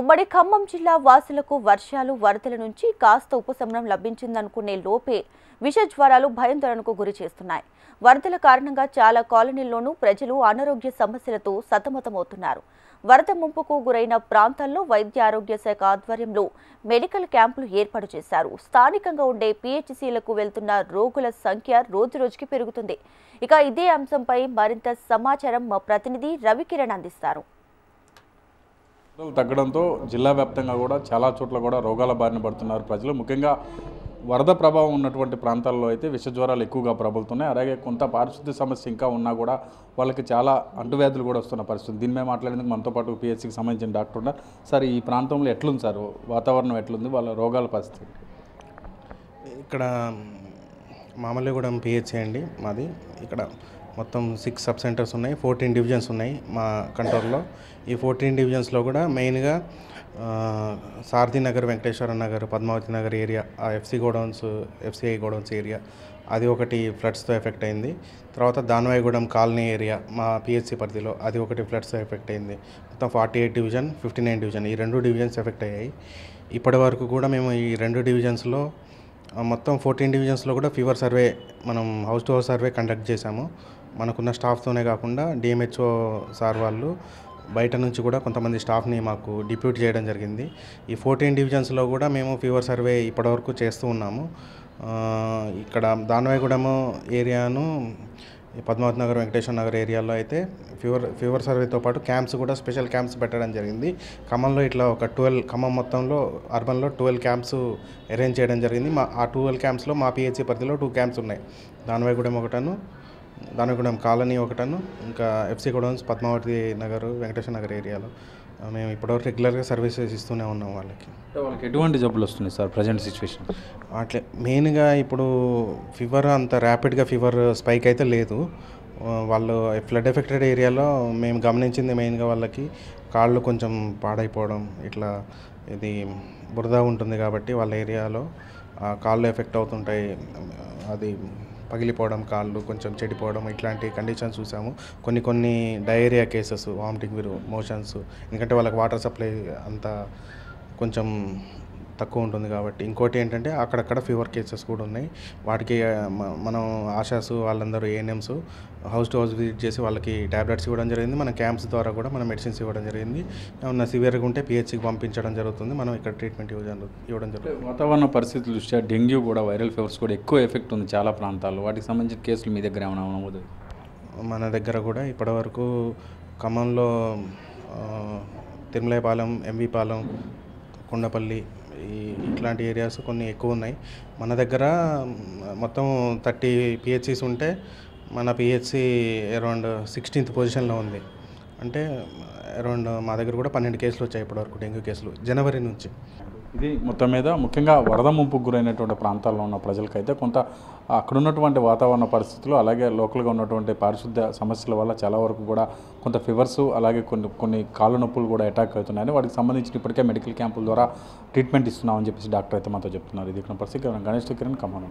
ఉమ్మడి ఖమ్మం జిల్లా వాసులకు వర్షాలు వరదల నుంచి కాస్త ఉపశమనం లభించిందనుకునే లోపే విష జ్వరాలు భయాందోళనకు గురి చేస్తున్నాయి. వరదల కారణంగా చాలా కాలనీల్లోనూ ప్రజలు అనారోగ్య సమస్యలతో సతమతమవుతున్నారు. వరద ముంపుకు గురైన ప్రాంతాల్లో వైద్య ఆరోగ్య శాఖ ఆధ్వర్యంలో మెడికల్ క్యాంపులు ఏర్పాటు చేశారు. స్థానికంగా ఉండే పీహెచ్సీలకు వెళ్తున్న రోగుల సంఖ్య రోజురోజుకి పెరుగుతుంది. ఇక ఇదే అంశంపై మరింత సమాచారం మా ప్రతినిధి రవికిరణ్ అందిస్తారు. తగ్గడంతో జిల్లా వ్యాప్తంగా కూడా చాలా చోట్ల కూడా రోగాల బారిన పడుతున్నారు ప్రజలు. ముఖ్యంగా వరద ప్రభావం ఉన్నటువంటి ప్రాంతాల్లో అయితే విష జ్వరాలు ఎక్కువగా ప్రబలుతున్నాయి. అలాగే కొంత పారిశుద్ధ్య సమస్య ఇంకా ఉన్నా కూడా వాళ్ళకి చాలా అంటువ్యాధులు కూడా వస్తున్న పరిస్థితి. దీని మీద మాట్లాడేందుకు మనతో పాటు పిహెచ్సికి సంబంధించిన డాక్టర్ ఉన్నారు. సార్, ఈ ప్రాంతంలో ఎట్లుంది సార్ వాతావరణం, ఎట్లుంది వాళ్ళ రోగాల పరిస్థితి? ఇక్కడ మామల్లిగూడెం పిహెచ్సి అండి మాది. ఇక్కడ మొత్తం 6 సబ్ సెంటర్స్ ఉన్నాయి, 14 డివిజన్స్ ఉన్నాయి మా కంట్రోల్లో. ఈ 14 డివిజన్స్లో కూడా మెయిన్గా సారథి నగర్, వెంకటేశ్వర నగర్, పద్మావతి నగర్ ఏరియా, ఆ ఎఫ్సిఐ గోడౌన్స్ ఏరియా, అది ఒకటి ఫ్లడ్స్తో ఎఫెక్ట్ అయింది. తర్వాత దానవాయిగూడెం కాలనీ ఏరియా మా పిహెచ్సి పరిధిలో అది ఒకటి ఫ్లడ్స్తో ఎఫెక్ట్ అయింది. మొత్తం 48 డివిజన్, 59 డివిజన్, ఈ 2 డివిజన్స్ ఎఫెక్ట్ అయ్యాయి. ఇప్పటి వరకు కూడా మేము ఈ 2 డివిజన్స్లో మొత్తం 14 డివిజన్స్లో కూడా ఫీవర్ సర్వే, మనం house to house survey conduct చేశాము. మనకున్న స్టాఫ్తోనే కాకుండా డిఎంహెచ్ఓ సార్ వాళ్ళు బయట నుంచి కూడా కొంతమంది స్టాఫ్ని మాకు డిప్యూట్ చేయడం జరిగింది. ఈ 14 డివిజన్స్లో కూడా మేము ఫీవర్ సర్వే ఇప్పటివరకు చేస్తూ ఉన్నాము. ఇక్కడ దానవాయిగూడెం ఏరియాను, పద్మావతి నగర్, వెంకటేశ్వర నగర్ ఏరియాలో అయితే ఫీవర్ సర్వేతో పాటు క్యాంప్స్ కూడా, స్పెషల్ క్యాంప్స్ పెట్టడం జరిగింది. ఖమ్మంలో ఇట్లా ఒక 12, ఖమ్మం మొత్తంలో అర్బన్లో 12 క్యాంప్స్ అరేంజ్ చేయడం జరిగింది. ఆ 12 క్యాంప్స్లో మా పిహెచ్సి పరిధిలో 2 క్యాంప్స్ ఉన్నాయి. దానవాయిగూడెం కాలనీ ఒకటను, ఇంకా ఎఫ్సి గోడౌన్స్, పద్మావతి నగర్, వెంకటేశ్వర నగర్ ఏరియాలో మేము ఇప్పటివరకు రెగ్యులర్గా సర్వీసెస్ ఇస్తూనే ఉన్నాం. వాళ్ళకి ఎటువంటి జబ్బులు వస్తున్నాయి సార్ ప్రజెంట్ సిచ్యువేషన్? అట్లే మెయిన్గా ఇప్పుడు ఫీవర్ అంత ర్యాపిడ్గా ఫీవర్ స్పైక్ అయితే లేదు. వాళ్ళు ఫ్లడ్ ఎఫెక్టెడ్ ఏరియాలో మేము గమనించింది మెయిన్గా వాళ్ళకి కాళ్ళు కొంచెం పాడైపోవడం, ఇట్లా ఇది బురద ఉంటుంది కాబట్టి వాళ్ళ ఏరియాలో కాళ్ళు ఎఫెక్ట్ అవుతుంటాయి. అది పగిలిపోవడం, కాళ్ళు కొంచెం చెడిపోవడం, ఇట్లాంటి కండిషన్స్ చూసాము. కొన్ని డయేరియా కేసెస్, వామిటింగ్, మోషన్స్, ఎందుకంటే వాళ్ళకి వాటర్ సప్లై అంత కొంచెం తక్కువ ఉంటుంది కాబట్టి. ఇంకోటి ఏంటంటే అక్కడక్కడ ఫీవర్ కేసెస్ కూడా ఉన్నాయి. వాటికి మనం ఆశాసు వాళ్ళందరూ ANMs house to house visit చేసి వాళ్ళకి ట్యాబ్లెట్స్ ఇవ్వడం జరిగింది. మన క్యాంప్స్ ద్వారా కూడా మనం మెడిసిన్స్ ఇవ్వడం జరిగింది. ఏమన్నా సివియర్గా ఉంటే పిహెచ్సికి పంపించడం జరుగుతుంది. మనం ఇక్కడ ట్రీట్మెంట్ ఇవ్వడం జరుగుతుంది. వాతావరణ పరిస్థితుల దృష్ట్యా డెంగ్యూ కూడా, వైరల్ ఫీవర్స్ కూడా ఎక్కువ ఎఫెక్ట్ ఉంది చాలా ప్రాంతాల్లో. వాటికి సంబంధించిన కేసులు మీ దగ్గర ఏమైనా నమోదు? మన దగ్గర కూడా ఇప్పటివరకు ఖమ్మంలో తిరుమలపాలెం, ఎంవిపాలెం, కొండపల్లి, ఇట్లాంటి ఏరియాస్ కొన్ని ఎక్కువ ఉన్నాయి. మన దగ్గర మొత్తం 30 పిహెచ్సిస్ ఉంటే మన పిహెచ్సి అరౌండ్ 16th పొజిషన్లో ఉంది. అంటే అరౌండ్ మా దగ్గర కూడా 12 కేసులు వచ్చాయి ఇప్పటివరకు, డెంగ్యూ కేసులు జనవరి నుంచి. ఇది మొత్తం మీద ముఖ్యంగా వరద ముంపుకు గురైనటువంటి ప్రాంతాల్లో ఉన్న ప్రజలకైతే కొంత అక్కడ ఉన్నటువంటి వాతావరణ పరిస్థితులు, అలాగే లోకల్గా ఉన్నటువంటి పారిశుద్ధ్య సమస్యల వల్ల చాలా వరకు కూడా కొంత ఫీవర్స్, అలాగే కొన్ని కాళ్ళ నొప్పులు కూడా అటాక్ అవుతున్నాయని వాటికి సంబంధించి ఇప్పటికే మెడికల్ క్యాంపుల ద్వారా ట్రీట్మెంట్ ఇస్తున్నామని చెప్పేసి డాక్టర్ అయితే మాతో చెప్తున్నారు. ఇది ఇక్కడ పరిస్థితి. గణేష్ కిరణ్, ఖమ్మం.